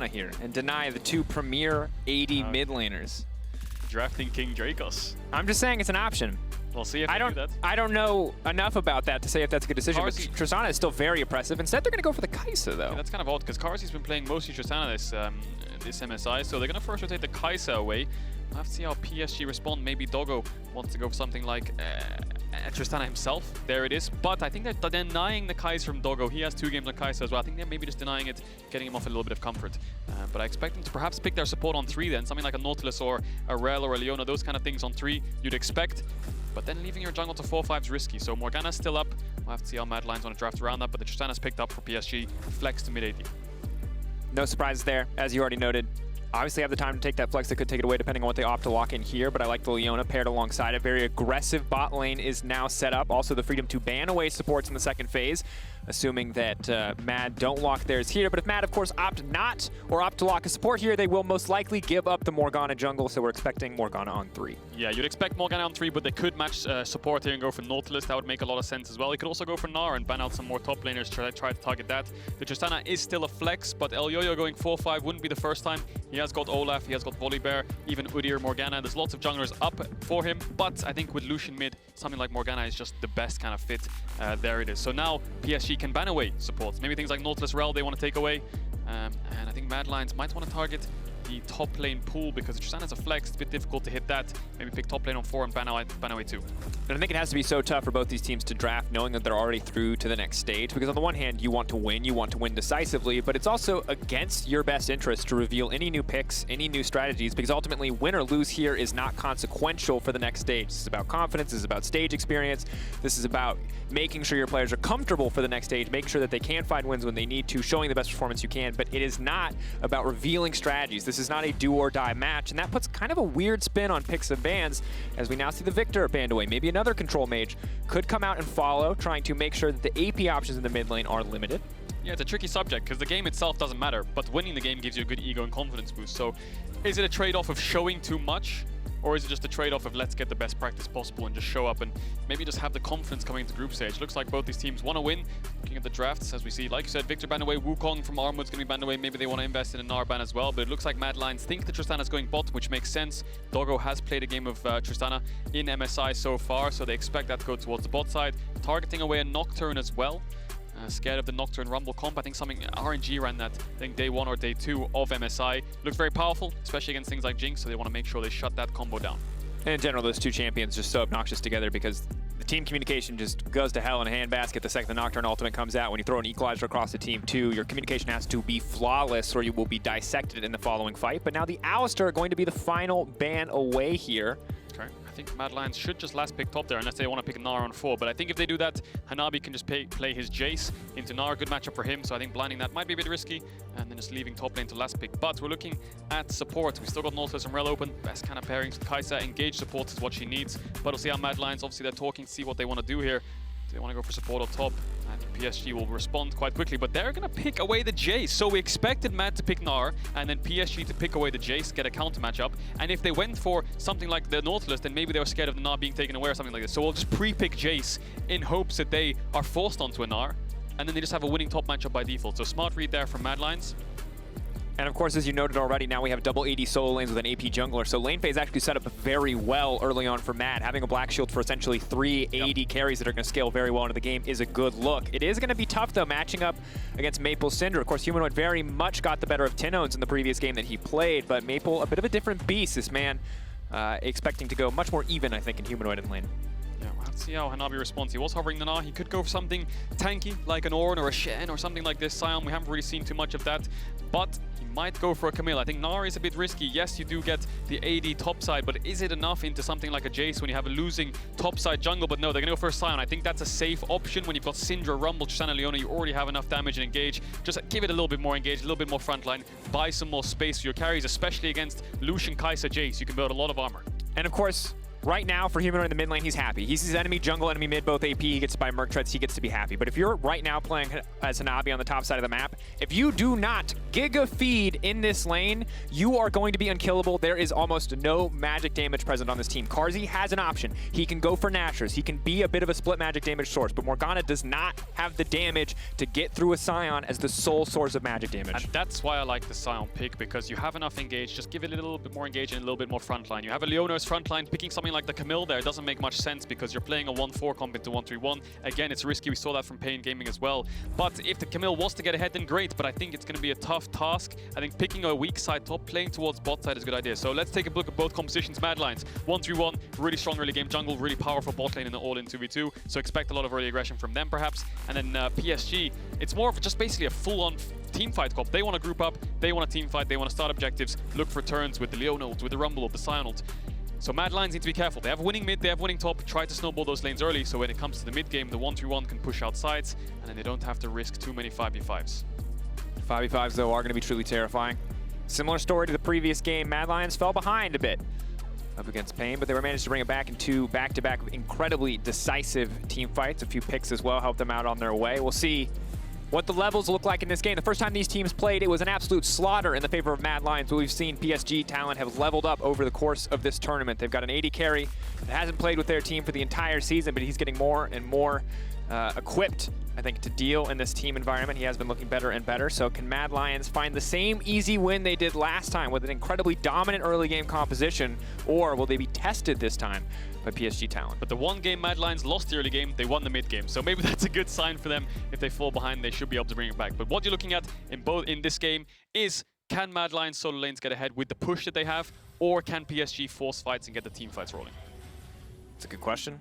here and deny the two premier AD mid laners. Drafting King Drakos. I'm just saying it's an option. We'll see if they do that. I don't know enough about that to say if that's a good decision, Carzzy, but Tristana is still very impressive. Instead, they're going to go for the Kaisa, though. Yeah, that's kind of odd, because Carzzy's been playing mostly Tristana this MSI, so they're going to first rotate the Kaisa away. We'll have to see how PSG respond. Maybe Doggo wants to go for something like Tristana himself. There it is. But I think they're denying the Kaiser from Doggo. He has 2 games on Kaisa as well. I think they're maybe just denying it, getting him off a little bit of comfort. But I expect them to perhaps pick their support on 3 then. Something like a Nautilus or a Rel or a Leona, those kind of things on 3 you'd expect. But then leaving your jungle to 4-5 is risky. So Morgana's still up. We'll have to see how Mad Lions want to draft around that. But the Tristana's picked up for PSG. Flex to mid AD. No surprises there, as you already noted. Obviously have the time to take that flex. That could take it away depending on what they opt to lock in here, but I like the Leona paired alongside it. Very aggressive bot lane is now set up. Also the freedom to ban away supports in the second phase, assuming that Mad don't lock theirs here. But if Mad, of course, opt not or opt to lock a support here, they will most likely give up the Morgana jungle, so we're expecting Morgana on 3. Yeah, you'd expect Morgana on 3, but they could match support here and go for Nautilus. That would make a lot of sense as well. You could also go for Gnar and ban out some more top laners, try to target that. The Tristana is still a flex, but Elyoya going 4-5 wouldn't be the first time. He has got Olaf, he has got Volibear, even Udyr, Morgana. There's lots of junglers up for him, but I think with Lucian mid, something like Morgana is just the best kind of fit. There it is. So now PSG can ban away supports. Maybe things like Nautilus Rel they want to take away. And I think Mad Lions might want to target the top lane pool because Tristana's a flex. It's a bit difficult to hit that. Maybe pick top lane on 4 and ban away 2. And I think it has to be so tough for both these teams to draft knowing that they're already through to the next stage, because on the one hand you want to win decisively, but it's also against your best interest to reveal any new picks, any new strategies, because ultimately win or lose here is not consequential for the next stage. This is about confidence, this is about stage experience, this is about making sure your players are comfortable for the next stage, making sure that they can find wins when they need to, showing the best performance you can, but it is not about revealing strategies. This is not a do or die match, and that puts kind of a weird spin on picks and bans, as we now see the Victor banned away. Maybe another control mage could come out and follow, trying to make sure that the AP options in the mid lane are limited. Yeah, it's a tricky subject because the game itself doesn't matter, but winning the game gives you a good ego and confidence boost. So is it a trade-off of showing too much, or is it just a trade-off of let's get the best practice possible and just show up and maybe just have the confidence coming into group stage? Looks like both these teams want to win. Looking at the drafts, as we see, like you said, Victor banned away, Wukong from Armut's going to be banned away. Maybe they want to invest in a Gnar ban as well, but it looks like Mad Lions think that Tristana's going bot, which makes sense. Doggo has played a game of Tristana in MSI so far, so they expect that to go towards the bot side. Targeting away a Nocturne as well. Scared of the Nocturne Rumble comp. I think something RNG ran that, I think day 1 or day 2 of MSI. Looks very powerful, especially against things like Jinx, so they want to make sure they shut that combo down. And in general, those two champions just so obnoxious together because the team communication just goes to hell in a handbasket the second the Nocturne ultimate comes out. When you throw an equalizer across the team too, your communication has to be flawless or you will be dissected in the following fight. But now the Alistar are going to be the final ban away here. Okay, I think Mad Lions should just last pick top there unless they want to pick Gnar on 4. But I think if they do that, Hanabi can just play his Jayce into Gnar. Good matchup for him, so I think blinding that might be a bit risky. And then just leaving top lane to last pick. But we're looking at support. We still got Nautilus and Rel open. Best kind of pairings with Kaisa. Engage support is what she needs. But we'll see how Mad Lions, obviously they're talking, see what they want to do here. Do they want to go for support on top? And PSG will respond quite quickly, but they're going to pick away the Jayce. So we expected Mad to pick Gnar, and then PSG to pick away the Jayce, get a counter matchup. And if they went for something like the Nautilus, then maybe they were scared of the Gnar being taken away or something like this. So we'll just pre-pick Jayce in hopes that they are forced onto a Gnar, and then they just have a winning top matchup by default. So smart read there from Mad Lions. And of course, as you noted already, now we have double AD solo lanes with an AP jungler. So lane phase actually set up very well early on for Mad. Having a black shield for essentially 3 AD carries that are going to scale very well into the game is a good look. It is going to be tough, though, matching up against Maple Syndra. Of course, Humanoid very much got the better of Tinones in the previous game that he played, but Maple, a bit of a different beast. This man expecting to go much more even, I think, in Humanoid in lane. Yeah, we'll have to see how Hanabi responds. He was hovering the Gnar. He could go for something tanky, like an Ornn or a Shen or something like this. Sion, we haven't really seen too much of that, but he might go for a Camille. I think Gnar is a bit risky. Yes, you do get the AD top side, but is it enough into something like a Jayce when you have a losing top side jungle? But no, they're going to go for a Sion. I think that's a safe option when you've got Syndra, Rumble, Tristana, Leona. You already have enough damage and engage. Just give it a little bit more engage, a little bit more frontline. Buy some more space for your carries, especially against Lucian, Kaiser, Jayce. You can build a lot of armor. And of course, right now for Humanoid in the mid lane, he's happy. He sees enemy jungle, enemy mid, both AP, he gets to buy Merc Treads, he gets to be happy. But if you're right now playing as Hanabi on the top side of the map, if you do not giga feed in this lane, you are going to be unkillable. There is almost no magic damage present on this team. Carzzy has an option. He can go for Nashers. He can be a bit of a split magic damage source, but Morgana does not have the damage to get through a Sion as the sole source of magic damage. And that's why I like the Sion pick, because you have enough engage, just give it a little bit more engage and a little bit more frontline. You have a Leona's frontline, picking something like the Camille there doesn't make much sense because you're playing a 1-4 comp into 1-3-1. Again, it's risky, we saw that from Pain Gaming as well. But if the Camille was to get ahead, then great, but I think it's going to be a tough task. I think picking a weak side top, playing towards bot side is a good idea. So let's take a look at both compositions. Mad Lions, 1-3-1, really strong early game jungle, really powerful bot lane in the all-in 2v2, so expect a lot of early aggression from them perhaps. And then PSG, it's more of just basically a full-on team fight comp. They want to group up, they want to team fight, they want to start objectives, look for turns with the Leona ult, with the Rumble ult, the Sion ult. So Mad Lions need to be careful. They have winning mid, they have winning top, try to snowball those lanes early, so when it comes to the mid game, the 1-3-1 can push out sides, and then they don't have to risk too many 5v5s. 5v5s though are going to be truly terrifying. Similar story to the previous game, Mad Lions fell behind a bit up against Pain, but they were managed to bring it back in two back-to-back incredibly decisive team fights. A few picks as well helped them out on their way. We'll see what the levels look like in this game. The first time these teams played, it was an absolute slaughter in the favor of Mad Lions, but we've seen PSG Talon have leveled up over the course of this tournament. They've got an AD carry that hasn't played with their team for the entire season, but he's getting more and more equipped, I think, to deal in this team environment. He has been looking better and better. So can Mad Lions find the same easy win they did last time with an incredibly dominant early game composition, or will they be tested this time by PSG Talon? But the one game Mad Lions lost the early game, they won the mid game. So maybe that's a good sign for them. If they fall behind, they should be able to bring it back. But what you're looking at in this game is, can Mad Lions solo lanes get ahead with the push that they have, or can PSG force fights and get the team fights rolling? It's a good question.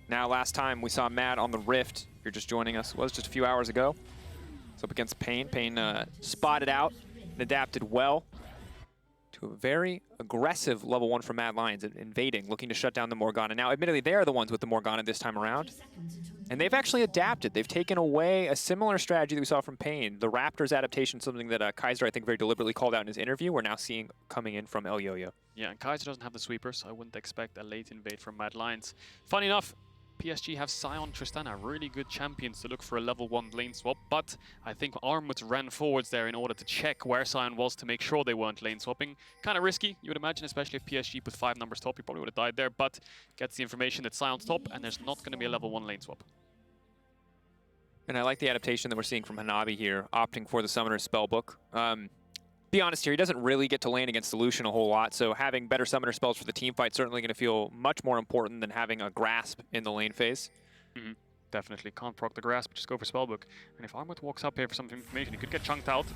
Now, last time we saw Mad on the Rift, if you're just joining us, was just a few hours ago. It's up against Pain. Pain spotted out and adapted well to a very aggressive level 1 from Mad Lions, invading, looking to shut down the Morgana. Now, admittedly, they are the ones with the Morgana this time around. And they've actually adapted. They've taken away a similar strategy that we saw from Pain. The Raptors adaptation, something that Kaiser, I think, very deliberately called out in his interview, we're now seeing coming in from Elyoya. Yeah, and Kaiser doesn't have the sweepers, so I wouldn't expect a late invade from Mad Lions. Funny enough, PSG have Sion Tristana, really good champions to look for a level 1 lane swap, but I think Armut ran forwards there in order to check where Sion was to make sure they weren't lane swapping. Kind of risky, you would imagine, especially if PSG put 5 numbers top, he probably would have died there, but gets the information that Sion's top and there's not going to be a level 1 lane swap. And I like the adaptation that we're seeing from Hanabi here, opting for the Summoner's Spellbook. Be honest here, he doesn't really get to lane against the Lucian a whole lot, so having better Summoner spells for the team fight certainly going to feel much more important than having a Grasp in the lane phase. Definitely can't proc the Grasp, just go for Spellbook. And if Armut walks up here for some information, he could get chunked out.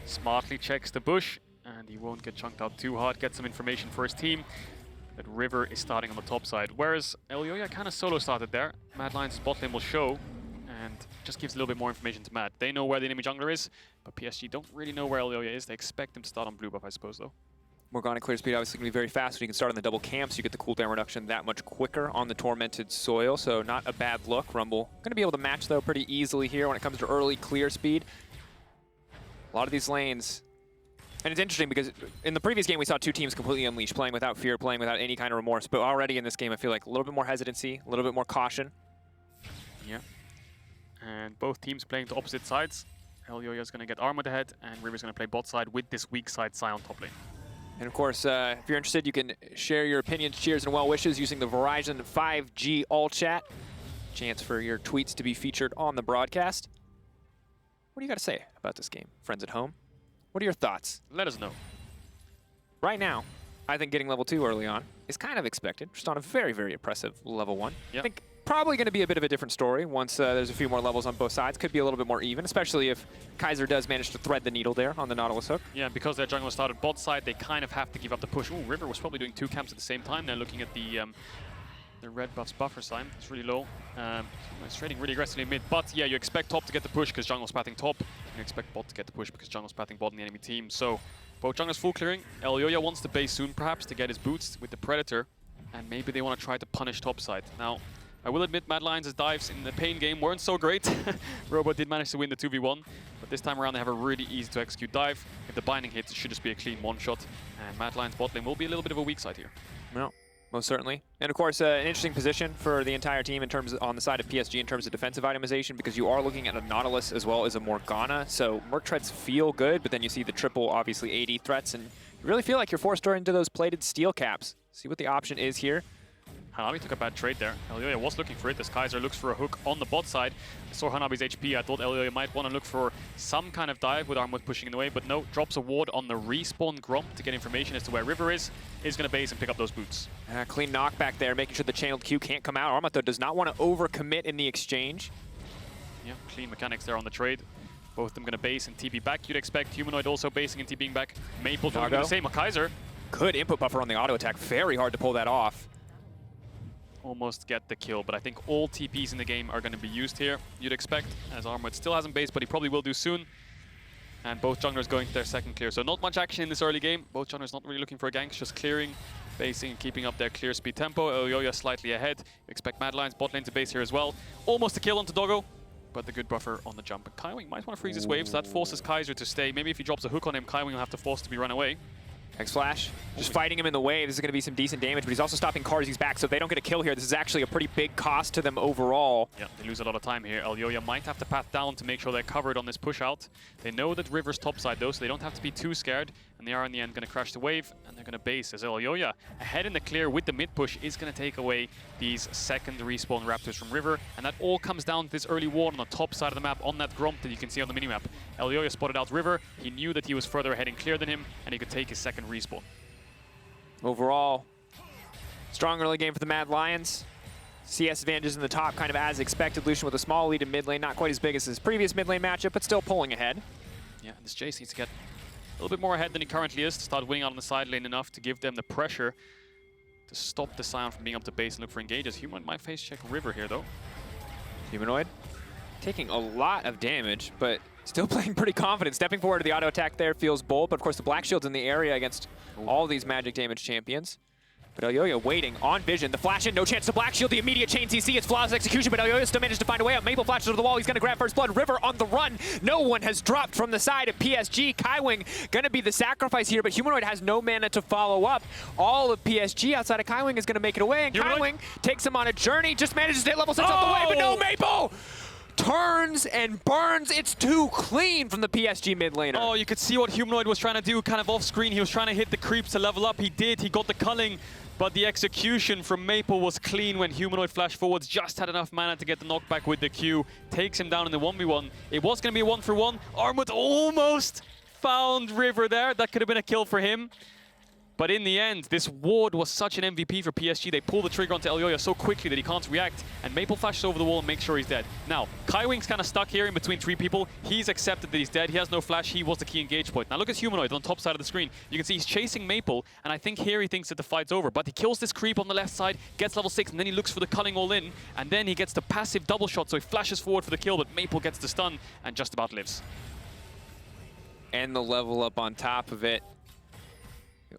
Smartly checks the bush, and he won't get chunked out too hard, get some information for his team. That River is starting on the top side, whereas Elyoya kind of solo started there. Mad Lions' bot lane will show, and just gives a little bit more information to Mad. They know where the enemy jungler is, but PSG don't really know where Elyoya is. They expect him to start on blue buff, I suppose, though. Morgana clear speed obviously going to be very fast when you can start on the double camp, so you get the cooldown reduction that much quicker on the Tormented Soil, so not a bad look. Rumble going to be able to match, though, pretty easily here when it comes to early clear speed. A lot of these lanes, and it's interesting because in the previous game we saw two teams completely unleashed, playing without fear, playing without any kind of remorse, but already in this game I feel like a little bit more hesitancy, a little bit more caution. Yeah. And both teams playing to opposite sides. Elyoya is going to get Armut ahead, and River's going to play bot side with this weak side Sion top lane. And of course, if you're interested, you can share your opinions, cheers, and well wishes using the Verizon 5G All Chat. Chance for your tweets to be featured on the broadcast. What do you got to say about this game, friends at home? What are your thoughts? Let us know. Right now, I think getting level 2 early on is kind of expected, just on a very, very impressive level 1. Yep. I think probably going to be a bit of a different story once there's a few more levels on both sides. Could be a little bit more even, especially if Kaiser does manage to thread the needle there on the Nautilus hook. Yeah, because their jungler started bot side, they kind of have to give up the push. Ooh, River was probably doing 2 camps at the same time. They're looking at the red buff's buffer sign. It's really low. It's trading really aggressively mid, but yeah, you expect top to get the push because jungle's pathing top. You expect bot to get the push because jungle's pathing bot in the enemy team. So both junglers full clearing. Elyoya wants to base soon, perhaps, to get his boots with the Predator, and maybe they want to try to punish top side. Now, I will admit Mad Lions' dives in the Pain game weren't so great. Robo did manage to win the 2v1, but this time around they have a really easy to execute dive. If the binding hits, it should just be a clean one-shot, and Mad Lions' bot lane will be a little bit of a weak side here. Well, Most certainly. And of course, an interesting position for the entire team in terms of, on the side of PSG in terms of defensive itemization, because you are looking at a Nautilus as well as a Morgana. So Merc treads feel good, but then you see the triple, obviously, AD threats, and you really feel like you're forced into those plated steel caps. See what the option is here. Hanabi took a bad trade there. Elyoya was looking for it as Kaiser looks for a hook on the bot side. I saw Hanabi's HP. I thought Elyoya might want to look for some kind of dive with Armut pushing in the way, but no, drops a ward on the respawn Gromp to get information as to where River is going to base and pick up those boots. Clean knockback there, making sure the channeled Q can't come out. Armut, though, does not want to overcommit in the exchange. Yeah, clean mechanics there on the trade. Both of them going to base and TP back. You'd expect Humanoid also basing and TPing back. Maple doing the same. Kaiser. Good input buffer on the auto attack. Very hard to pull that off. Almost get the kill, but I think all TPs in the game are going to be used here, you'd expect, as Armut still hasn't based, but he probably will do soon. And both junglers going to their second clear. So not much action in this early game. Both junglers not really looking for a gank, just clearing, basing, and keeping up their clear speed tempo. Elyoya slightly ahead. Expect Mad Lions bot lane to base here as well. Almost a kill onto Doggo, but the good buffer on the jump. And Kaiwing might want to freeze his wave, so that forces Kaiser to stay. Maybe if he drops a hook on him, Kaiwing will have to force to be run away. X-Flash, just fighting him in the wave. This is going to be some decent damage, but he's also stopping Carzzy's back, so if they don't get a kill here, this is actually a pretty big cost to them overall. Yeah, they lose a lot of time here. Elyoya might have to path down to make sure they're covered on this push out. They know that River's topside though, so they don't have to be too scared, and they are in the end going to crash the wave, and they're going to base as Elyoya ahead in the clear with the mid push is going to take away these second respawn Raptors from River, and that all comes down to this early ward on the top side of the map on that Gromp that you can see on the minimap. Elyoya spotted out River, he knew that he was further ahead in clear than him, and he could take his second respawn. Overall, strong early game for the Mad Lions. CS advantages in the top, kind of as expected. Lucian with a small lead in mid lane, not quite as big as his previous mid lane matchup, but still pulling ahead. Yeah, this Jayce needs to get a little bit more ahead than he currently is to start winning out on the side lane enough to give them the pressure to stop the Sion from being up to base and look for engages. Humanoid might face check River here though. Humanoid taking a lot of damage, but still playing pretty confident. Stepping forward to the auto attack there feels bold, but of course the Black Shield's in the area against all these magic damage champions. But Elyoya waiting on vision. The flash in, no chance to Black Shield. The immediate chain CC, it's flawless execution, but Elyoya still managed to find a way out. Maple flashes to the wall, he's gonna grab first blood. River on the run. No one has dropped from the side of PSG. Kaiwing gonna be the sacrifice here, but Humanoid has no mana to follow up. All of PSG outside of Kaiwing is gonna make it away, and Kaiwing takes him on a journey, just manages to hit level 6 off the way, but no Maple! Turns and burns. It's too clean from the PSG mid laner. Oh, you could see what Humanoid was trying to do kind of off screen. He was trying to hit the creeps to level up. He did. He got the culling, but the execution from Maple was clean when Humanoid flashed forwards. Just had enough mana to get the knockback with the Q. Takes him down in the 1v1. It was going to be a 1-for-1. Armut almost found River there. That could have been a kill for him. But in the end, this ward was such an MVP for PSG. They pull the trigger onto Elyoya so quickly that he can't react, and Maple flashes over the wall and makes sure he's dead. Now, Kaiwing's kind of stuck here in between three people. He's accepted that he's dead. He has no flash. He was the key engage point. Now look at Humanoid on the top side of the screen. You can see he's chasing Maple, and I think here he thinks that the fight's over. But he kills this creep on the left side, gets level 6, and then he looks for the culling all in, and then he gets the passive double shot, so he flashes forward for the kill, but Maple gets the stun and just about lives. And the level up on top of it.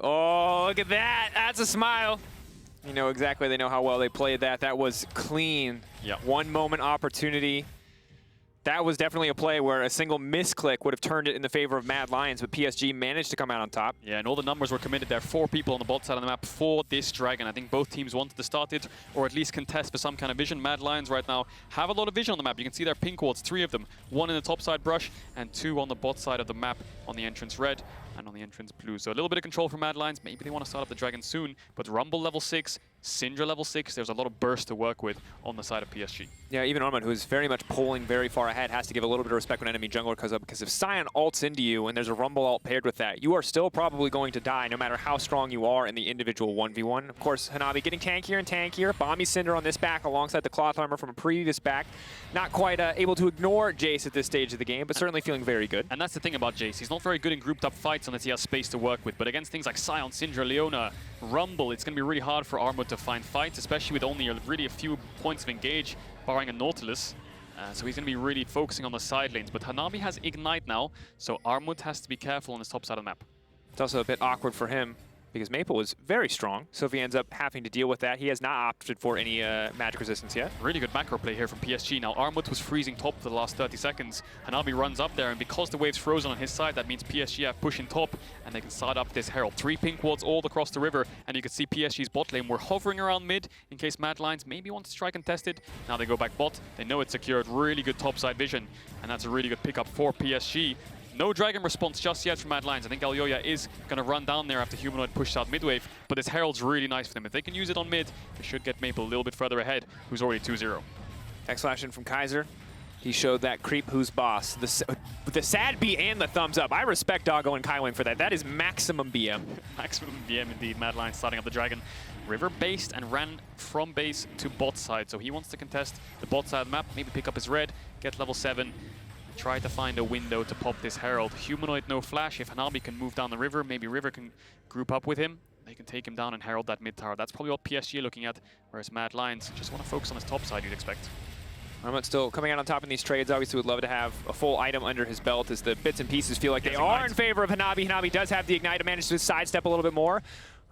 Oh, look at that. That's a smile. You know exactly, they know how well they played that. That was clean. Yep. One moment opportunity. That was definitely a play where a single misclick would have turned it in the favor of Mad Lions, but PSG managed to come out on top. Yeah, and all the numbers were committed there. 4 people on the bot side of the map for this Dragon. I think both teams wanted to start it, or at least contest for some kind of vision. Mad Lions right now have a lot of vision on the map. You can see their pink wards, 3 of them. 1 in the top side brush, and 2 on the bot side of the map on the entrance red and on the entrance blue. So a little bit of control from Mad Lions. Maybe they want to start up the Dragon soon, but Rumble level 6, Syndra level 6, there's a lot of burst to work with on the side of PSG. Yeah, even Armut, who's very much pulling very far ahead, has to give a little bit of respect when enemy jungler comes up, because if Sion ults into you and there's a Rumble ult paired with that, you are still probably going to die no matter how strong you are in the individual 1v1. Of course, Hanabi getting tankier and tankier. Bomby Syndra on this back alongside the cloth armor from a previous back. Not quite able to ignore Jayce at this stage of the game, but certainly feeling very good. And that's the thing about Jayce. He's not very good in grouped up fights unless he has space to work with, but against things like Sion, Syndra, Leona, Rumble, it's going to be really hard for Armut to find fights, especially with only really a few points of engage, barring a Nautilus. So he's going to be really focusing on the side lanes. But Hanabi has Ignite now, so Armut has to be careful on his top side of the map. It's also a bit awkward for him. because Maple was very strong. So if he ends up having to deal with that, he has not opted for any magic resistance yet. Really good macro play here from PSG. Now, Armut was freezing top for the last 30 seconds. Hanabi runs up there, and because the wave's frozen on his side, that means PSG have push in top, and they can start up this Herald. 3 pink wards all across the river, and you can see PSG's bot lane. We're hovering around mid in case Mad Lions maybe want to try contested. Now they go back bot. They know it's secured. Really good topside vision, and that's a really good pickup for PSG. No Dragon response just yet from Mad Lions. I think Elyoya is going to run down there after Humanoid pushed out mid-wave, but this Herald's really nice for them. If they can use it on mid, they should get Maple a little bit further ahead, who's already 2-0. X-Flash in from Kaiser. He showed that creep who's boss. The sad B and the thumbs up. I respect Doggo and Kaiwing for that. That is maximum BM. Maximum BM indeed. Mad Lions starting up the Dragon. River-based and ran from base to bot side, so he wants to contest the bot side of the map, maybe pick up his red, get level 7. Try to find a window to pop this Herald. Humanoid, no flash. If Hanabi can move down the river, maybe River can group up with him. They can take him down and Herald that mid tower. That's probably what PSG are looking at, whereas Mad Lions just want to focus on his top side, you'd expect. Armut still coming out on top in these trades. Obviously would love to have a full item under his belt as the bits and pieces feel like they are in favor of Hanabi. Hanabi does have the Ignite to manage to sidestep a little bit more.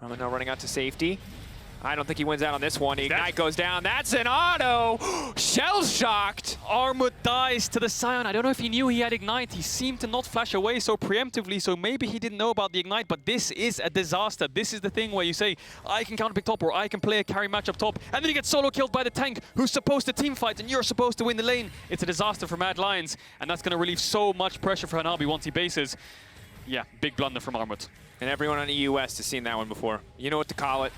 Armut now running out to safety. I don't think he wins out on this one. Ignite goes down. That's an auto! Shell-shocked! Armut dies to the Sion. I don't know if he knew he had Ignite. He seemed to not flash away so preemptively, so maybe he didn't know about the Ignite, but this is a disaster. This is the thing where you say, I can counterpick top, or I can play a carry match up top, and then you get solo killed by the tank, who's supposed to team fight, and you're supposed to win the lane. It's a disaster for Mad Lions, and that's going to relieve so much pressure for Hanabi once he bases. Yeah, big blunder from Armut. And everyone on EU West has seen that one before. You know what to call it.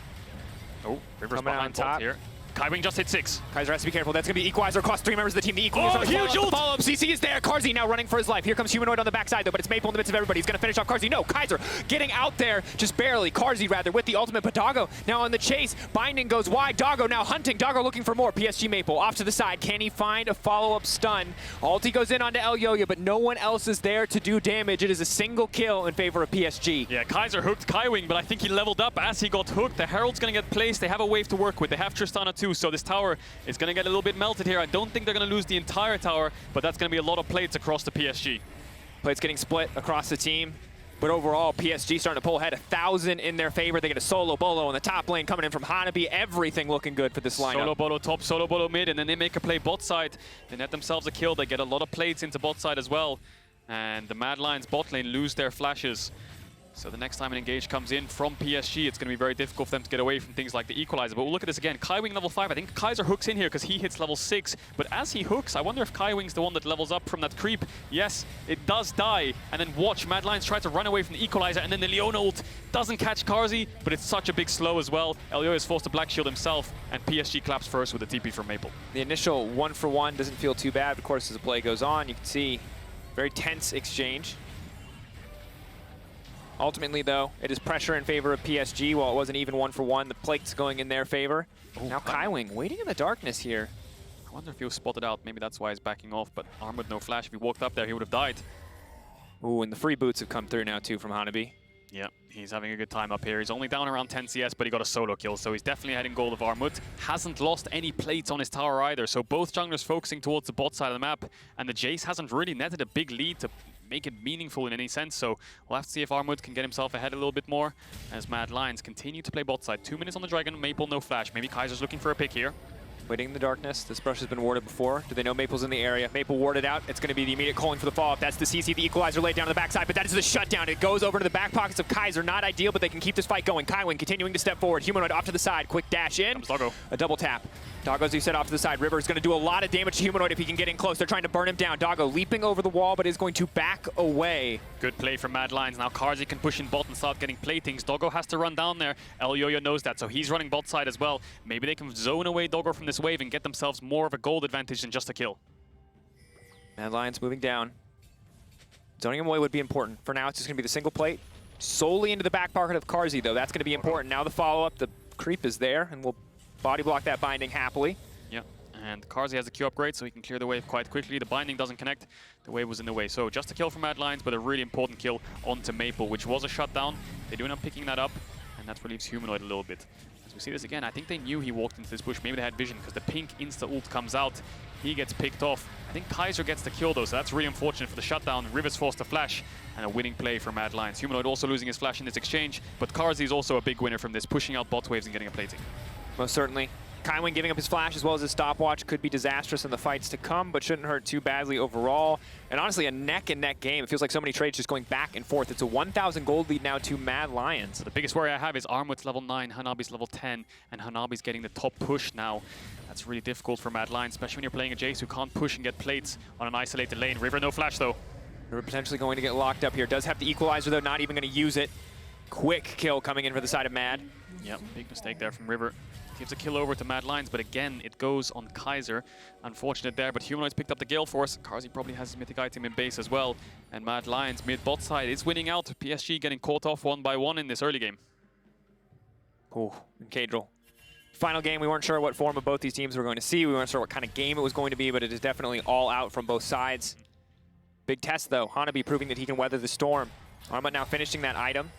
Oh, River's coming behind out on top here. Kaiwing just hit 6. Kaiser has to be careful. That's going to be Equalizer across 3 members of the team. The Equalizer huge ult! follow-up. CC is there. Carzzy now running for his life. Here comes Humanoid on the backside, though, but it's Maple in the midst of everybody. He's going to finish off Carzzy. No, Kaiser getting out there just barely. Carzzy, rather, with the ultimate, but Doggo now on the chase. Binding goes wide. Doggo now hunting. Doggo looking for more. PSG Maple off to the side. Can he find a follow-up stun? Ulti goes in onto Elyoya, but no one else is there to do damage. It is a single kill in favor of PSG. Yeah, Kaiser hooked Kaiwing, but I think he leveled up as he got hooked. The Herald's going to get placed. They have a wave to work with. They have Tristana too, so this tower is going to get a little bit melted here. I don't think they're going to lose the entire tower, but that's going to be a lot of plates across the PSG. Plates getting split across the team, but overall, PSG starting to pull ahead 1,000 in their favor. They get a solo bolo in the top lane coming in from Hanabi. Everything looking good for this lineup. Solo bolo top, solo bolo mid, and then they make a play bot side. They net themselves a kill. They get a lot of plates into bot side as well. And the Mad Lions bot lane lose their flashes. So the next time an engage comes in from PSG, it's going to be very difficult for them to get away from things like the Equalizer. But we'll look at this again. Kaiwing level 5. I think Kaiser hooks in here because he hits level 6. But as he hooks, I wonder if Kaiwing's the one that levels up from that creep. Yes, it does die. And then watch, Mad Lions try to run away from the Equalizer, and then the Leona ult doesn't catch Carzzy, but it's such a big slow as well. Elyoya is forced to black shield himself, and PSG claps first with a TP from Maple. The initial 1-for-1 doesn't feel too bad. Of course, as the play goes on, you can see very tense exchange. Ultimately, though, it is pressure in favor of PSG. While it wasn't even 1-for-1, the plate's going in their favor. Ooh, now Kaiwing waiting in the darkness here. I wonder if he was spotted out. Maybe that's why he's backing off, but Armut no flash. If he walked up there, he would have died. Ooh, and the free boots have come through now, too, from Hanabi. Yeah, he's having a good time up here. He's only down around 10 CS, but he got a solo kill, so he's definitely heading goal of Armut. Hasn't lost any plates on his tower either, so both junglers focusing towards the bot side of the map, and the Jayce hasn't really netted a big lead to make it meaningful in any sense, so we'll have to see if Armut can get himself ahead a little bit more as Mad Lions continue to play bot side. 2 minutes on the Dragon, Maple no flash. Maybe Kaiser's looking for a pick here. Waiting in the darkness. This brush has been warded before. Do they know Maple's in the area? Maple warded out. It's going to be the immediate calling for the follow-up. That's the CC, the Equalizer laid down on the backside, but that is the shutdown. It goes over to the back pockets of Kaiser. Not ideal, but they can keep this fight going. Kaiwing continuing to step forward. Humanoid off to the side. Quick dash in. Comes Doggo. A double tap. Doggo, as you said, off to the side. River is going to do a lot of damage to Humanoid if he can get in close. They're trying to burn him down. Doggo leaping over the wall, but is going to back away. Good play from Mad Lions. Now Carzzy can push in bot and start getting playthings. Doggo has to run down there. Elyoya knows that, so he's running bot side as well. Maybe they can zone away Doggo from this wave and get themselves more of a gold advantage than just a kill. Mad Lions moving down. Zoning him away would be important. For now, it's just going to be the single plate. Solely into the back pocket of Carzzy, though. That's going to be important. Now the follow-up, the creep is there, and we'll body block that binding happily. Yeah, and Carzzy has a Q upgrade, so he can clear the wave quite quickly. The binding doesn't connect. The wave was in the way. So just a kill from Mad Lions, but a really important kill onto Maple, which was a shutdown. They do end up picking that up, and that relieves Humanoid a little bit. So we see this again. I think they knew he walked into this bush. Maybe they had vision because the pink insta-ult comes out. He gets picked off. I think Kaiser gets the kill though, so that's really unfortunate for the shutdown. River's forced to flash, and a winning play for Mad Lions. Humanoid also losing his flash in this exchange, but Carzzy is also a big winner from this, pushing out bot waves and getting a plating. Most certainly. Kaiwing giving up his flash as well as his stopwatch could be disastrous in the fights to come, but shouldn't hurt too badly overall. And honestly, a neck-and-neck game. It feels like so many trades just going back and forth. It's a 1,000 gold lead now to Mad Lions. So the biggest worry I have is Armut's level 9, Hanabi's level 10, and Hanabi's getting the top push now. That's really difficult for Mad Lions, especially when you're playing a Jayce who can't push and get plates on an isolated lane. River, no flash though. River potentially going to get locked up here. Does have the equalizer though, not even going to use it. Quick kill coming in for the side of Mad. Yep, big mistake there from River. Gives a kill over to Mad Lions, but again, it goes on Kaiser. Unfortunate there, but Humanoid's picked up the Gale Force. Carzzy probably has his mythic item in base as well. And Mad Lions, mid-bot side, is winning out. PSG getting caught off 1 by 1 in this early game. Oh, and Caedrel. Final game, we weren't sure what form of both these teams were going to see. We weren't sure what kind of game it was going to be, but it is definitely all out from both sides. Big test, though. Hanabi proving that he can weather the storm. Armut now finishing that item.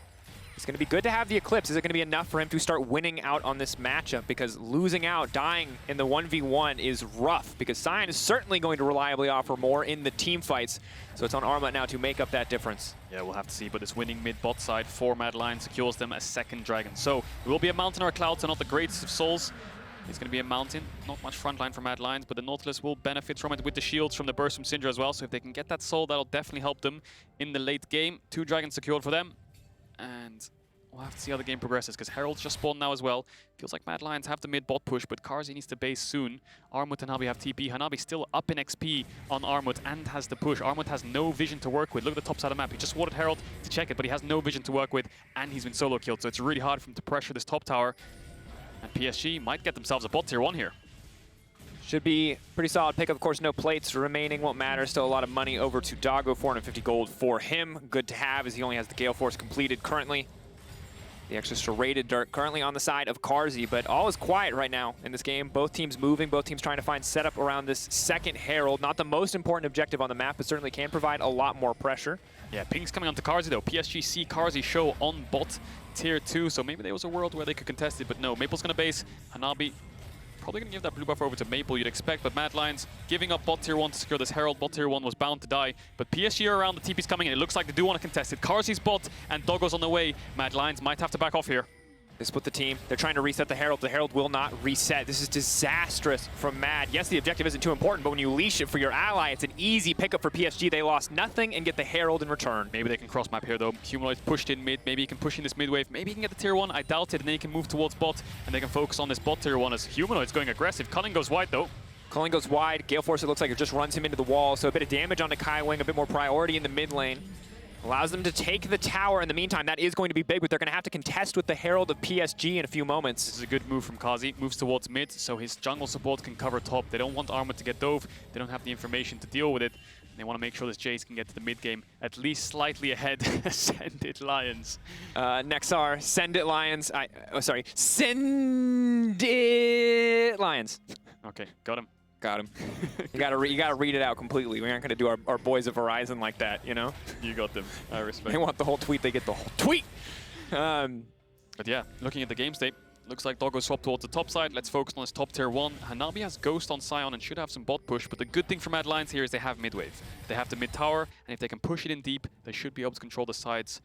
It's going to be good to have the Eclipse. Is it going to be enough for him to start winning out on this matchup? Because losing out, dying in the 1v1 is rough, because Sion is certainly going to reliably offer more in the team fights. So it's on Armut now to make up that difference. Yeah, we'll have to see, but this winning mid-bot side for Mad Lions secures them a second dragon. So it will be a mountain or cloud, so not the greatest of souls. It's going to be a mountain, not much frontline for Mad Lions, but the Nautilus will benefit from it with the shields from the burst from Syndra as well. So if they can get that soul, that'll definitely help them in the late game. 2 dragons secured for them. And we'll have to see how the game progresses, because Herald's just spawned now as well. Feels like Mad Lions have the mid-bot push, but Carzzy needs to base soon. Armut and Hanabi have TP. Hanabi still up in XP on Armut and has the push. Armut has no vision to work with. Look at the top side of the map. He just wanted Herald to check it, but he has no vision to work with, and he's been solo killed. So it's really hard for him to pressure this top tower. And PSG might get themselves a bot tier 1 here. Should be pretty solid pick. Of course, no plates remaining. Won't matter. Still a lot of money over to Doggo. 450 gold for him. Good to have, as he only has the Gale Force completed currently. The extra serrated dirt currently on the side of Carzzy, but all is quiet right now in this game. Both teams moving, both teams trying to find setup around this second Herald. Not the most important objective on the map, but certainly can provide a lot more pressure. Yeah, ping's coming onto Carzzy though. PSG see Carzzy show on bot tier 2, so maybe there was a world where they could contest it, but no. Maple's gonna base. Hanabi probably gonna give that blue buff over to Maple, you'd expect, but Mad Lions giving up bot tier 1 to secure this Herald. Bot tier 1 was bound to die, but PSG are around, the TP's coming in. It looks like they do want to contest it. Carzzy's bot and Doggo's on the way. Mad Lions might have to back off here. They split the team. They're trying to reset the Herald. The Herald will not reset. This is disastrous from Mad. Yes, the objective isn't too important, but when you leash it for your ally, it's an easy pickup for PSG. They lost nothing and get the Herald in return. Maybe they can cross map here though. Humanoid pushed in mid. Maybe he can push in this mid wave. Maybe he can get the tier 1. I doubt it. And then he can move towards bot and they can focus on this bot tier 1 as Humanoid's going aggressive. Culling goes wide though. Culling goes wide. Gale Force, it looks like it just runs him into the wall. So a bit of damage on the Kaiwing, a bit more priority in the mid lane. Allows them to take the tower. In the meantime, that is going to be big, but they're going to have to contest with the Herald of PSG in a few moments. This is a good move from Carzzy. Moves towards mid, so his jungle support can cover top. They don't want Armut to get dove. They don't have the information to deal with it. They want to make sure this Jayce can get to the mid game at least slightly ahead. Send it, Lions. Nexar, send it, Lions. Send it, Lions. Okay, got him. Got him. you gotta read it out completely. We aren't gonna do our boys of Horizon like that, you know? You got them. I respect. They want the whole tweet, they get the whole tweet. But yeah, looking at the game state, looks like Doggo swapped towards the top side. Let's focus on his top tier 1. Hanabi has Ghost on Sion and should have some bot push, but the good thing for Mad Lions here is they have mid wave. They have the mid tower, and if they can push it in deep, they should be able to control the sides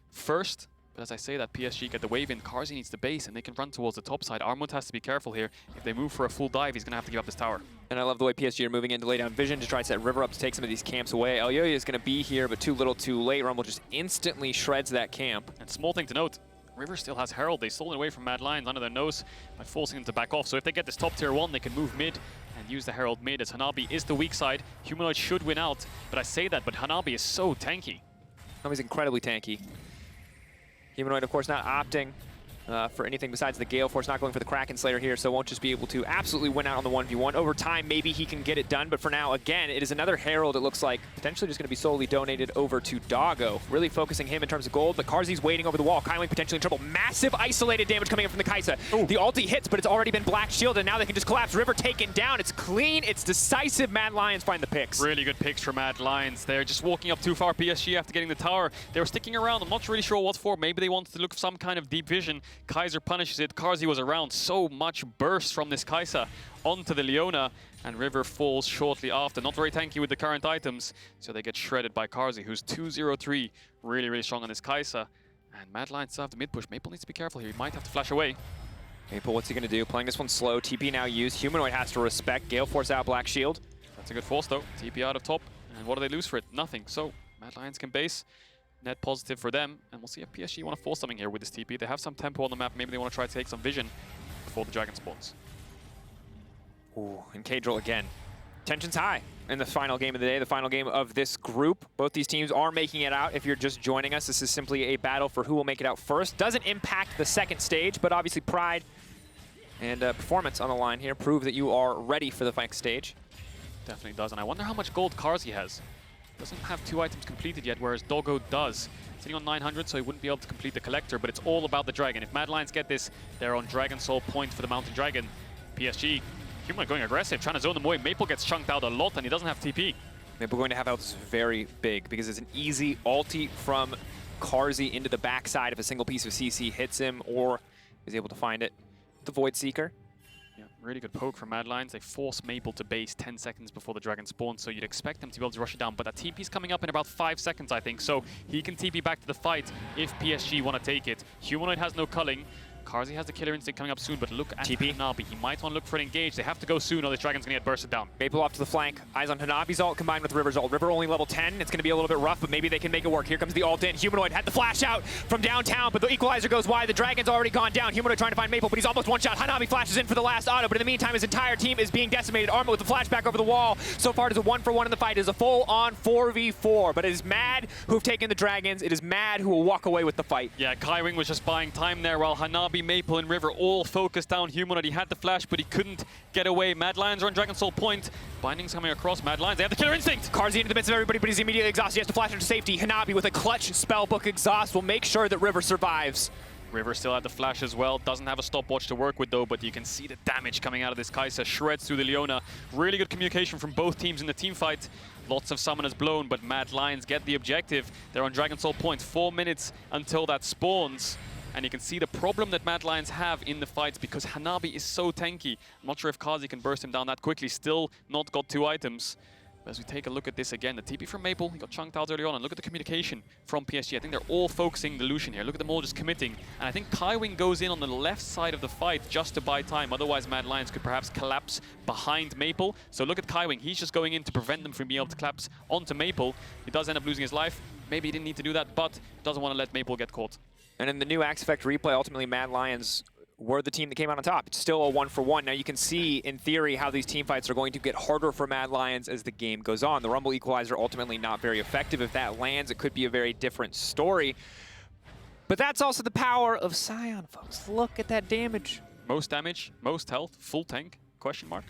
first. But as I say that, PSG get the wave in, Carzzy needs the base, and they can run towards the top side. Armut has to be careful here. If they move for a full dive, he's going to have to give up this tower. And I love the way PSG are moving in to lay down vision to try to set River up to take some of these camps away. Elyoya is going to be here, but too little too late. Rumble just instantly shreds that camp. And small thing to note, River still has Herald. They stole it away from Mad Lions under their nose by forcing them to back off. So if they get this top tier 1, they can move mid and use the Herald mid, as Hanabi is the weak side. Humanoid should win out, but I say that, but Hanabi is so tanky. Hanabi's incredibly tanky. Humanoid, of course, not opting for anything besides the Gale Force, not going for the Kraken Slayer here, so won't just be able to absolutely win out on the 1v1. Over time, maybe he can get it done, but for now, again, it is another Herald, it looks like, potentially just going to be solely donated over to Doggo. Really focusing him in terms of gold, but Carzzy's waiting over the wall. Kaiwing potentially in trouble. Massive isolated damage coming in from the Kaisa. The ulti hits, but it's already been black shielded, and now they can just collapse. River taken down. It's clean. It's decisive. Mad Lions find the picks. Really good picks for Mad Lions. They're just walking up too far, PSG, after getting the tower. They were sticking around. I'm not really sure what for. Maybe they wanted to look for some kind of deep vision. Kaiser punishes it. Carzzy was around. So much burst from this Kaisa onto the Leona, and River falls shortly after. Not very tanky with the current items, so they get shredded by Carzzy, who's 2-0-3. Really, really strong on this Kaisa. And Mad Lions still have the mid push. Maple needs to be careful here. He might have to flash away. Maple, what's he going to do? Playing this one slow. TP now used. Humanoid has to respect. Gale Force out, Black Shield. That's a good force though. TP out of top. And what do they lose for it? Nothing. So Mad Lions can base. Net positive for them. And we'll see if PSG want to force something here with this TP. They have some tempo on the map. Maybe they want to try to take some vision before the dragon spawns. Ooh, and Caedrel again. Tension's high in the final game of the day, the final game of this group. Both these teams are making it out. If you're just joining us, this is simply a battle for who will make it out first. Doesn't impact the second stage, but obviously pride and performance on the line here prove that you are ready for the next stage. Definitely does, and I wonder how much gold Carzzy has. Doesn't have 2 items completed yet, whereas Doggo does. Sitting on 900, so he wouldn't be able to complete the Collector, but it's all about the Dragon. If Mad Lions get this, they're on Dragon Soul point for the Mountain Dragon. PSG, Humanoid going aggressive, trying to zone them away. Maple gets chunked out a lot, and he doesn't have TP. Maple going to have outs very big, because it's an easy ulti from Carzzy into the backside if a single piece of CC hits him, or is able to find it. The Void Seeker. Yeah, really good poke from Mad Lions. They force Maple to base 10 seconds before the dragon spawns, so you'd expect them to be able to rush it down. But that TP's coming up in about 5 seconds, I think, so he can TP back to the fight if PSG want to take it. Humanoid has no culling. Carzzy has the Killer Instinct coming up soon, but look at TP. Hanabi. He might want to look for an engage. They have to go soon or this dragon's going to get bursted down. Maple off to the flank. Eyes on Hanabi's ult combined with River's ult. River only level 10. It's going to be a little bit rough, but maybe they can make it work. Here comes the ult in. Humanoid had the flash out from downtown, but the equalizer goes wide. The dragon's already gone down. Humanoid trying to find Maple, but he's almost one shot. Hanabi flashes in for the last auto, but in the meantime, his entire team is being decimated. Armut with the flashback over the wall. So far, it is a 1-for-1 in the fight. It is a full-on 4v4, but it is Mad who have taken the dragons. It is Mad who will walk away with the fight. Yeah, Kaiwing was just buying time there while Hanabi, Maple, and River all focused down Humanoid. He had the flash, but he couldn't get away. Mad Lions are on Dragon Soul point. Binding's coming across. Mad Lions, they have the Killer Instinct. Carzzy into the midst of everybody, but he's immediately exhausted. He has to flash into safety. Hanabi with a clutch spellbook exhaust will make sure that River survives. River still had the flash as well. Doesn't have a stopwatch to work with though, but you can see the damage coming out of this Kaisa. Shreds through the Leona. Really good communication from both teams in the team fight. Lots of summoners blown, but Mad Lions get the objective. They're on Dragon Soul point. 4 minutes until that spawns. And you can see the problem that Mad Lions have in the fights because Hanabi is so tanky. I'm not sure if Carzzy can burst him down that quickly. Still not got 2 items. But as we take a look at this again, the TP from Maple, he got chunked out early on. And look at the communication from PSG. I think they're all focusing the Lucian here. Look at them all just committing. And I think Kaiwing goes in on the left side of the fight just to buy time. Otherwise, Mad Lions could perhaps collapse behind Maple. So look at Kaiwing. He's just going in to prevent them from being able to collapse onto Maple. He does end up losing his life. Maybe he didn't need to do that, but doesn't want to let Maple get caught. And in the new Axe Effect replay, ultimately Mad Lions were the team that came out on top. It's still a 1-for-1. Now you can see, in theory, how these team fights are going to get harder for Mad Lions as the game goes on. The Rumble Equalizer ultimately not very effective. If that lands, it could be a very different story. But that's also the power of Sion, folks. Look at that damage. Most damage, most health, full tank, question mark.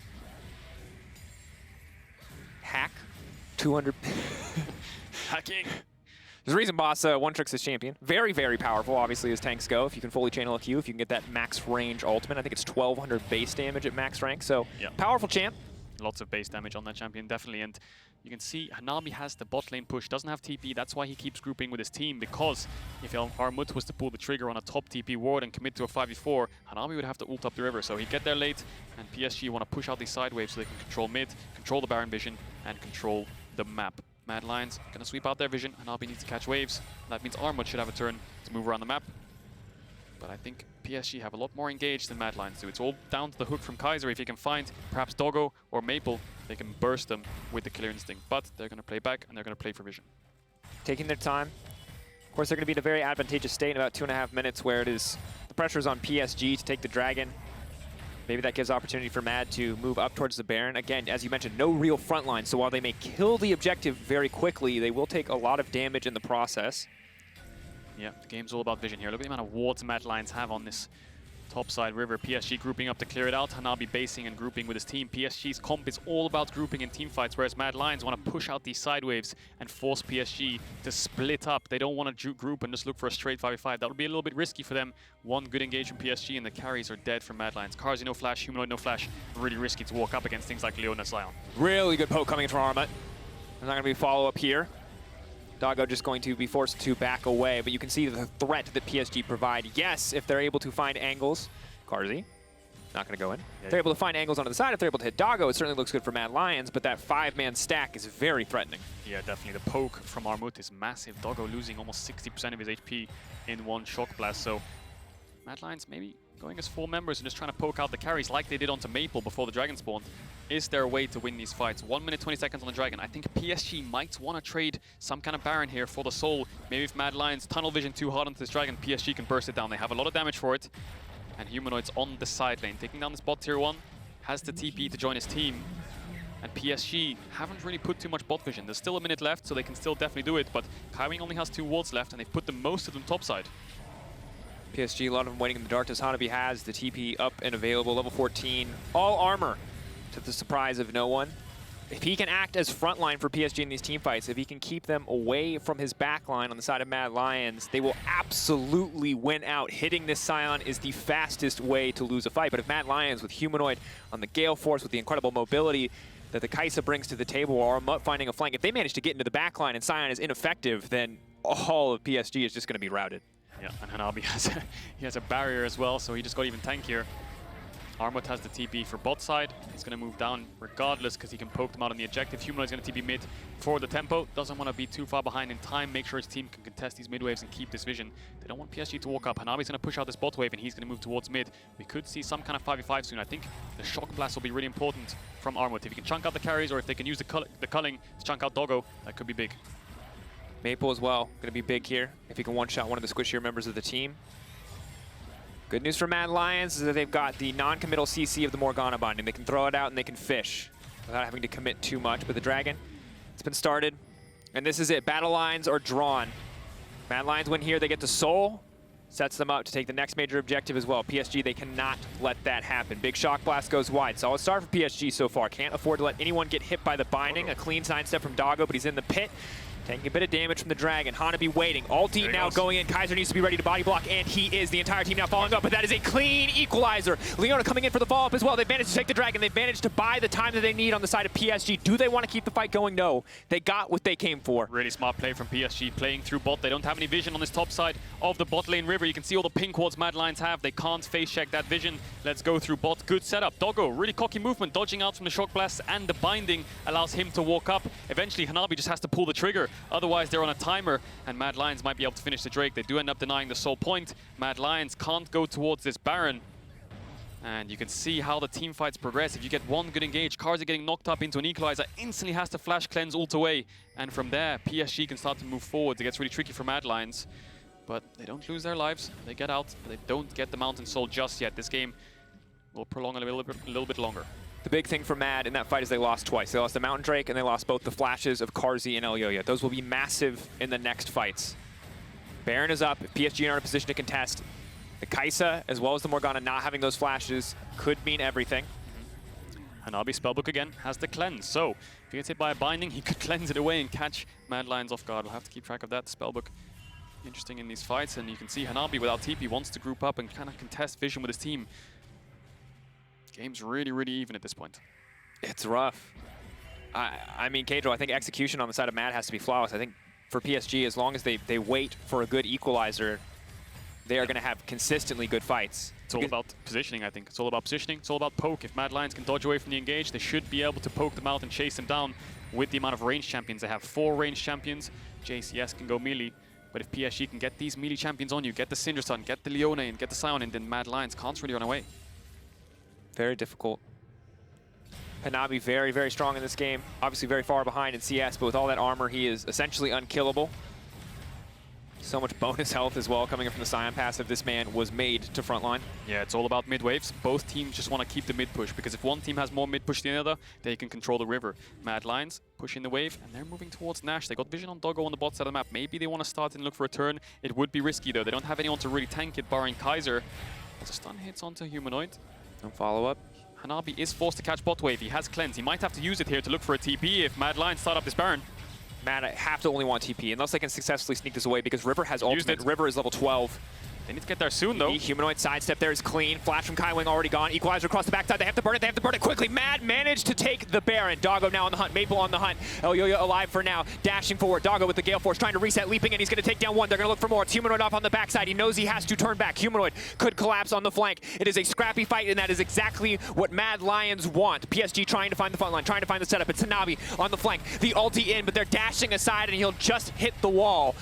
Hack, 200. Hacking. There's a reason Boss one-tricks his champion. Very, very powerful, obviously, as tanks go. If you can fully channel a Q, if you can get that max range ultimate. I think it's 1200 base damage at max rank, so yeah. Powerful champ. Lots of base damage on that champion, definitely. And you can see Hanabi has the bot lane push, doesn't have TP. That's why he keeps grouping with his team, because if Armut was to pull the trigger on a top TP ward and commit to a 5v4, Hanabi would have to ult up the river. So he'd get there late, and PSG want to push out these side waves so they can control mid, control the Baron vision, and control the map. Mad Lions gonna sweep out their vision. Hanabi needs to catch waves. That means Armut should have a turn to move around the map. But I think PSG have a lot more engaged than Mad Lions do. It's all down to the hook from Kaiser. If he can find perhaps Doggo or Maple, they can burst them with the Killer Instinct. But they're gonna play back and they're gonna play for vision. Taking their time. Of course, they're gonna be in a very advantageous state in about 2.5 minutes, where it is the pressure is on PSG to take the Dragon. Maybe that gives opportunity for Mad to move up towards the Baron. Again, as you mentioned, no real front line, so while they may kill the objective very quickly, they will take a lot of damage in the process. Yeah, the game's all about vision here. Look at the amount of wards Mad Lions have on this topside river. PSG grouping up to clear it out. Hanabi basing and grouping with his team. PSG's comp is all about grouping in team fights, whereas Mad Lions want to push out these side waves and force PSG to split up. They don't want to group and just look for a straight 5v5. That would be a little bit risky for them. One good engage from PSG and the carries are dead from Mad Lions. Carzzy no flash, Humanoid no flash. Really risky to walk up against things like Leona Sion. Really good poke coming in from Armut. There's not going to be follow-up here. Doggo just going to be forced to back away, but you can see the threat that PSG provide. Yes, if they're able to find angles. Carzzy, not going to go in. If they're able to find angles onto the side, if they're able to hit Doggo, it certainly looks good for Mad Lions, but that 5-man stack is very threatening. Yeah, definitely. The poke from Armut is massive. Doggo losing almost 60% of his HP in one shock blast, so Mad Lions maybe going as 4 members and just trying to poke out the carries like they did onto Maple before the Dragon spawned. Is there a way to win these fights? 1 minute, 20 seconds on the Dragon. I think PSG might want to trade some kind of Baron here for the Soul. Maybe if Mad Lions tunnel vision too hard onto this Dragon, PSG can burst it down. They have a lot of damage for it. And Humanoid's on the side lane, taking down this bot tier 1. Has the TP to join his team. And PSG haven't really put too much bot vision. There's still a minute left, so they can still definitely do it. But Kaiwing only has 2 wards left, and they've put most of them topside. PSG, a lot of them waiting in the darkness. Hanabi has the TP up and available, level 14. All armor, to the surprise of no one. If he can act as frontline for PSG in these team fights, if he can keep them away from his backline on the side of Mad Lions, they will absolutely win out. Hitting this Sion is the fastest way to lose a fight. But if Mad Lions with Humanoid on the Gale Force, with the incredible mobility that the Kaisa brings to the table, or Armut finding a flank, if they manage to get into the backline and Sion is ineffective, then all of PSG is just going to be routed. Yeah, and Hanabi has a barrier as well, so he just got even tankier. Armut has the TP for bot side. He's going to move down regardless because he can poke them out on the objective. Humanoid's going to TP mid for the tempo. Doesn't want to be too far behind in time. Make sure his team can contest these mid waves and keep this vision. They don't want PSG to walk up. Hanabi's going to push out this bot wave and he's going to move towards mid. We could see some kind of 5v5 soon. I think the shock blast will be really important from Armut. If he can chunk out the carries or if they can use the culling to chunk out Doggo, that could be big. Maple as well, going to be big here if he can one-shot one of the squishier members of the team. Good news for Mad Lions is that they've got the non-committal CC of the Morgana binding. They can throw it out and they can fish without having to commit too much. But the Dragon, it's been started. And this is it. Battle lines are drawn. Mad Lions win here. They get the Soul. Sets them up to take the next major objective as well. PSG, they cannot let that happen. Big Shock Blast goes wide. Solid start for PSG so far. Can't afford to let anyone get hit by the binding. A clean sidestep from Doggo, but he's in the pit. Taking a bit of damage from the Dragon. Hanabi waiting. Ulti now going in. Kaiser needs to be ready to body block, and he is. The entire team now following up, but that is a clean equalizer. Leona coming in for the follow-up as well. They've managed to take the Dragon. They've managed to buy the time that they need on the side of PSG. Do they want to keep the fight going? No. They got what they came for. Really smart play from PSG, playing through bot. They don't have any vision on this top side of the bot lane river. You can see all the pink wards Mad Lions have. They can't face check that vision. Let's go through bot. Good setup. Doggo, really cocky movement, dodging out from the shock blast, and the binding allows him to walk up. Eventually, Hanabi just has to pull the trigger. Otherwise, they're on a timer, and Mad Lions might be able to finish the Drake. They do end up denying the Soul point. Mad Lions can't go towards this Baron. And you can see how the team fights progress. If you get one good engage, Carzzy getting knocked up into an equalizer, instantly has to flash cleanse ult away. And from there, PSG can start to move forward. It gets really tricky for Mad Lions. But they don't lose their lives. They get out, but they don't get the Mountain Soul just yet. This game will prolong a little bit longer. The big thing for Mad in that fight is they lost twice. They lost the Mountain Drake and they lost both the flashes of Carzzy and Elyoya. Those will be massive in the next fights. Baron is up. If PSG are in a position to contest, the Kaisa as well as the Morgana not having those flashes could mean everything. Hanabi Spellbook again has the cleanse. So if he gets hit by a binding, he could cleanse it away and catch Mad Lions off guard. We'll have to keep track of that. Spellbook interesting in these fights, and you can see Hanabi without TP wants to group up and kind of contest vision with his team. Game's really, really even at this point. It's rough. I mean, Caedrel, I think execution on the side of Mad has to be flawless. I think for PSG, as long as they wait for a good equalizer, they are going to have consistently good fights. It's all about positioning, I think. It's all about positioning. It's all about poke. If Mad Lions can dodge away from the engage, they should be able to poke them out and chase them down with the amount of range champions. They have 4 range champions. Jayce, yes, can go melee. But if PSG can get these melee champions on you, get the Syndra, get the Leona in, get the Sion in, then Mad Lions can't really run away. Very difficult. Hanabi very, very strong in this game. Obviously very far behind in CS, but with all that armor, he is essentially unkillable. So much bonus health as well coming in from the Sion passive. This man was made to frontline. Yeah, it's all about mid waves. Both teams just want to keep the mid push, because if one team has more mid push than the other, they can control the river. Mad Lions pushing the wave, and they're moving towards Nash. They got vision on Doggo on the bot side of the map. Maybe they want to start and look for a turn. It would be risky though. They don't have anyone to really tank it, barring Kaiser. The stun hits onto Humanoid. No follow-up. Hanabi is forced to catch bot wave. He has cleanse. He might have to use it here to look for a TP if Mad Lions start up this Baron. Mad have to only want TP unless they can successfully sneak this away, because River has ultimate. River is level 12. They need to get there soon, though. Humanoid sidestep there is clean. Flash from Kaiwing already gone. Equalizer across the backside. They have to burn it. They have to burn it quickly. Mad managed to take the Baron. Doggo now on the hunt. Maple on the hunt. Elyoya alive for now. Dashing forward. Doggo with the Gale Force trying to reset. Leaping in. He's going to take down one. They're going to look for more. It's Humanoid off on the backside. He knows he has to turn back. Humanoid could collapse on the flank. It is a scrappy fight, and that is exactly what Mad Lions want. PSG trying to find the front line, trying to find the setup. It's Hanabi on the flank. The ulti in, but they're dashing aside, and he'll just hit the wall.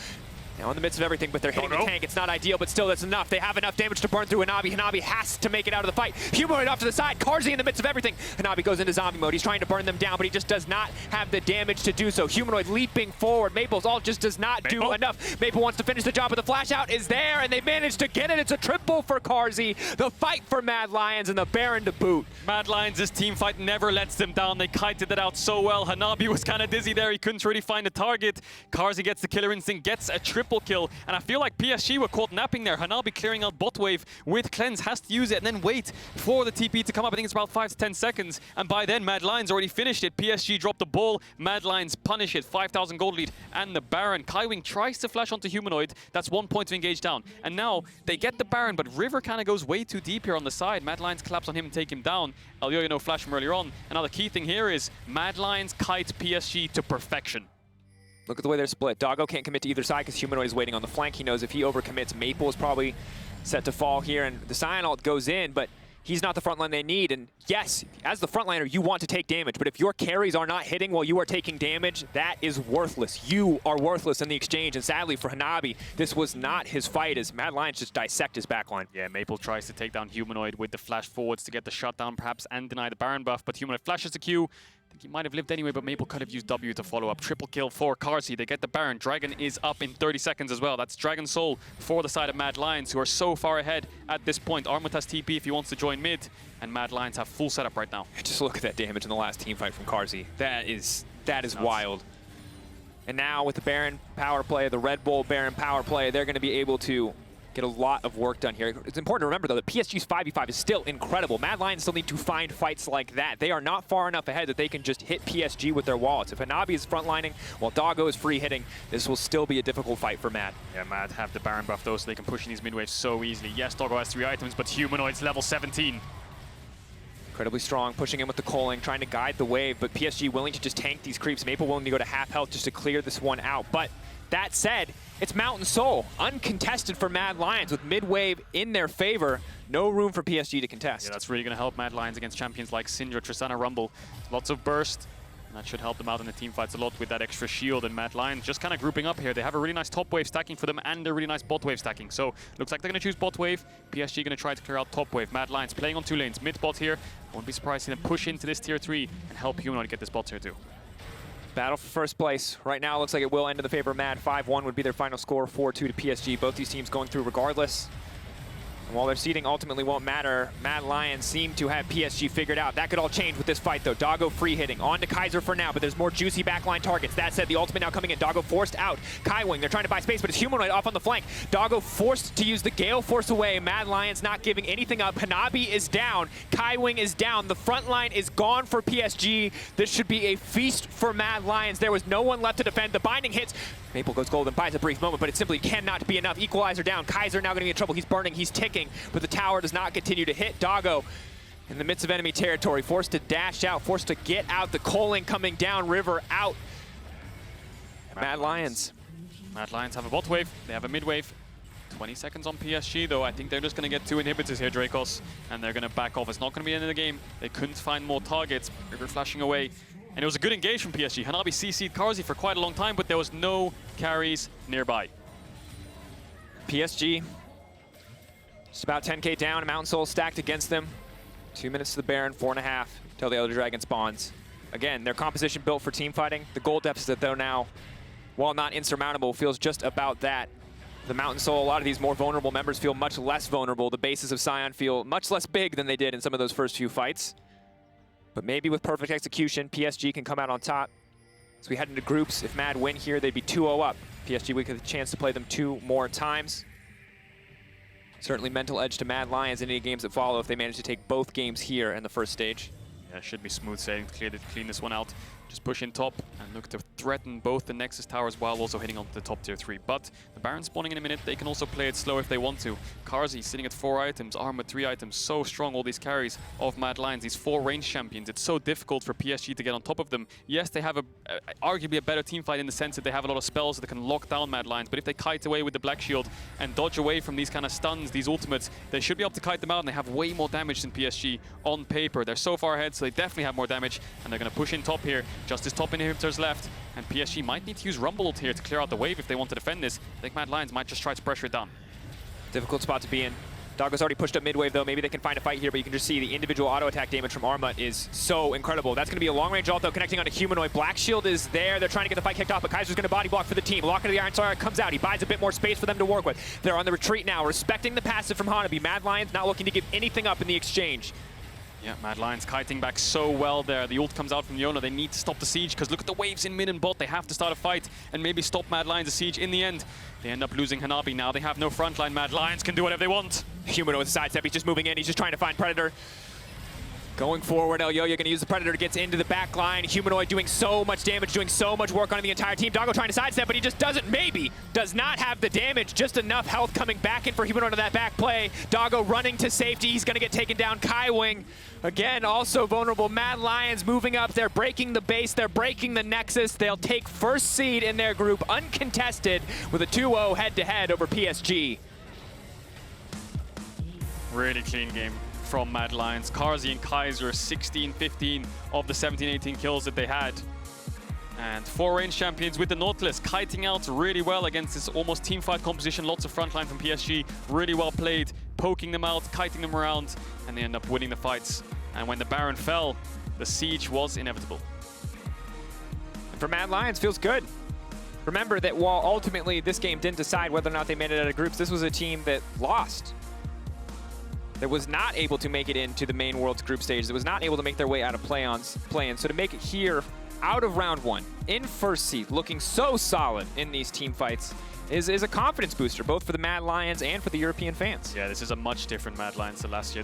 Now in the midst of everything, but they're hitting the tank. It's not ideal, but still that's enough. They have enough damage to burn through Hanabi. Hanabi has to make it out of the fight. Humanoid off to the side. Carzzy in the midst of everything. Hanabi goes into zombie mode. He's trying to burn them down, but he just does not have the damage to do so. Humanoid leaping forward. Maple's ult just does not do enough. Maple wants to finish the job, but the flash out is there, and they managed to get it. It's a triple for Carzzy. The fight for Mad Lions and the Baron to boot. Mad Lions, this team fight never lets them down. They kited it out so well. Hanabi was kind of dizzy there. He couldn't really find a target. Carzzy gets the killer instinct, gets a triple kill, and I feel like PSG were caught napping there. Hanabi clearing out bot wave with cleanse, has to use it and then wait for the TP to come up. I think it's about 5 to 10 seconds. And by then, Mad Lions already finished it. PSG dropped the ball. Mad Lions punish it. 5,000 gold lead. And the Baron. Kaiwing tries to flash onto Humanoid. That's 1 point to engage down. And now they get the Baron, but River kind of goes way too deep here on the side. Mad Lions collapse on him and take him down. Elyoya no flash from earlier on. Another key thing here is Mad Lions kite PSG to perfection. Look at the way they're split. Doggo can't commit to either side because Humanoid is waiting on the flank. He knows if he overcommits, Maple is probably set to fall here, and the Sion ult goes in, but he's not the front line they need. And yes, as the frontliner, you want to take damage, but if your carries are not hitting while you are taking damage, that is worthless. You are worthless in the exchange, and sadly for Hanabi, this was not his fight as Mad Lions just dissect his backline. Yeah, Maple tries to take down Humanoid with the flash forwards to get the shutdown perhaps and deny the Baron buff, but Humanoid flashes the Q. I think he might have lived anyway, but Maple could have used W to follow up. Triple kill for Carzzy. They get the Baron. Dragon is up in 30 seconds as well. That's Dragon Soul for the side of Mad Lions, who are so far ahead at this point. Armut has TP if he wants to join mid, and Mad Lions have full setup right now. Just look at that damage in the last team fight from Carzzy. That is wild. And now with the Baron power play, the Red Bull Baron power play, they're going to be able to get a lot of work done here. It's important to remember, though, that PSG's 5v5 is still incredible. Mad Lions still need to find fights like that. They are not far enough ahead that they can just hit PSG with their wallets. If Hanabi is frontlining while Doggo is free hitting, this will still be a difficult fight for Mad. Yeah, Mad have the Baron buff, though, so they can push in these mid-waves so easily. Yes, Doggo has 3 items, but Humanoid's level 17. Incredibly strong, pushing in with the calling, trying to guide the wave, but PSG willing to just tank these creeps. Maple willing to go to half health just to clear this one out. But that said, it's Mountain Soul, uncontested for Mad Lions with mid-wave in their favor. No room for PSG to contest. Yeah, that's really going to help Mad Lions against champions like Syndra, Tristana, Rumble. Lots of burst. And that should help them out in the team fights a lot with that extra shield. And Mad Lions just kind of grouping up here. They have a really nice top wave stacking for them and a really nice bot wave stacking. So looks like they're going to choose bot wave. PSG going to try to clear out top wave. Mad Lions playing on 2 lanes. Mid bot here. Won't be surprised to see them push into this tier 3 and help Humanoid get this bot tier 2. Battle for first place. Right now, it looks like it will end in the favor of Mad. 5-1 would be their final score, 4-2 to PSG. Both these teams going through regardless. And while their seeding ultimately won't matter, Mad Lions seem to have PSG figured out. That could all change with this fight, though. Doggo free hitting. On to Kaiser for now, but there's more juicy backline targets. That said, the ultimate now coming in. Doggo forced out. Kaiwing, they're trying to buy space, but it's Humanoid off on the flank. Doggo forced to use the Gale Force away. Mad Lions not giving anything up. Hanabi is down. Kaiwing is down. The front line is gone for PSG. This should be a feast for Mad Lions. There was no one left to defend. The binding hits. Maple goes gold and buys a brief moment, but it simply cannot be enough. Equalizer down. Kaiser now going to be in trouble. He's burning. He's ticking, but the tower does not continue to hit. Doggo in the midst of enemy territory, forced to dash out, forced to get out. The Coling coming down, River out. Mad Lions. Mad Lions have a bot wave. They have a mid wave. 20 seconds on PSG, though. I think they're just going to get 2 inhibitors here, Drakos, and they're going to back off. It's not going to be the end of the game. They couldn't find more targets. River flashing away. And it was a good engage from PSG. Hanabi CC'd Carzzy for quite a long time, but there was no carries nearby. PSG, just about 10k down. Mountain Soul stacked against them. 2 minutes to the Baron, 4.5 till the Elder Dragon spawns. Again, their composition built for team fighting. The gold deficit, though, now, while not insurmountable, feels just about that. The Mountain Soul, a lot of these more vulnerable members feel much less vulnerable. The bases of Sion feel much less big than they did in some of those first few fights. But maybe with perfect execution, PSG can come out on top. As we head into groups, if Mad win here, they'd be 2-0 up. PSG would get a chance to play them 2 more times. Certainly mental edge to Mad Lions in any games that follow if they manage to take both games here in the first stage. Yeah, should be smooth sailing to clean this one out. Just push in top and look to threaten both the Nexus towers while also hitting onto the top tier 3. But the Baron spawning in a minute, they can also play it slow if they want to. Carzzy sitting at 4 items, Armut 3 items, so strong, all these carries of Mad Lions, these 4 range champions. It's so difficult for PSG to get on top of them. Yes, they have arguably a better team fight in the sense that they have a lot of spells that can lock down Mad Lions, but if they kite away with the Black Shield and dodge away from these kind of stuns, these ultimates, they should be able to kite them out, and they have way more damage than PSG on paper. They're so far ahead, so they definitely have more damage, and they're going to push in top here. Just as top inhibitors left, and PSG might need to use Rumble ult here to clear out the wave if they want to defend this. I think Mad Lions might just try to pressure it down. Difficult spot to be in. Doggo's already pushed up mid wave though. Maybe they can find a fight here, but you can just see the individual auto attack damage from Armut is so incredible. That's going to be a long range ult though, connecting onto Humanoid. Black Shield is there. They're trying to get the fight kicked off, but Kaiser's going to body block for the team. Lock into the Iron Star comes out. He buys a bit more space for them to work with. They're on the retreat now, respecting the passive from Hanabi. Mad Lions not looking to give anything up in the exchange. Yeah, Mad Lions kiting back so well there. The ult comes out from Leona. They need to stop the siege because look at the waves in mid and bot. They have to start a fight and maybe stop Mad Lions' siege. In the end, they end up losing Hanabi. Now they have no frontline. Mad Lions can do whatever they want. Humanoid with a sidestep. He's just moving in. He's just trying to find Predator. Going forward, Elyoya going to use the Predator to get into the back line. Humanoid doing so much damage, doing so much work on the entire team. Doggo trying to sidestep, but he just doesn't, does not have the damage. Just enough health coming back in for Humanoid on that back play. Doggo running to safety. He's going to get taken down. Kaiwing, again, also vulnerable. Mad Lions moving up. They're breaking the base. They're breaking the Nexus. They'll take first seed in their group uncontested with a 2-0 head-to-head over PSG. Really clean game from Mad Lions. Carzzy and Kaiser, 16-15 of the 17-18 kills that they had. And 4 range champions with the Nautilus, kiting out really well against this almost teamfight composition. Lots of frontline from PSG, really well played, poking them out, kiting them around, and they end up winning the fights. And when the Baron fell, the siege was inevitable. And for Mad Lions, feels good. Remember that while ultimately this game didn't decide whether or not they made it out of groups, this was a team that lost. That was not able to make it into the main Worlds group stage, that was not able to make their way out of play-in. So to make it here out of round 1, in first seed, looking so solid in these team fights, is a confidence booster, both for the Mad Lions and for the European fans. Yeah, this is a much different Mad Lions than last year.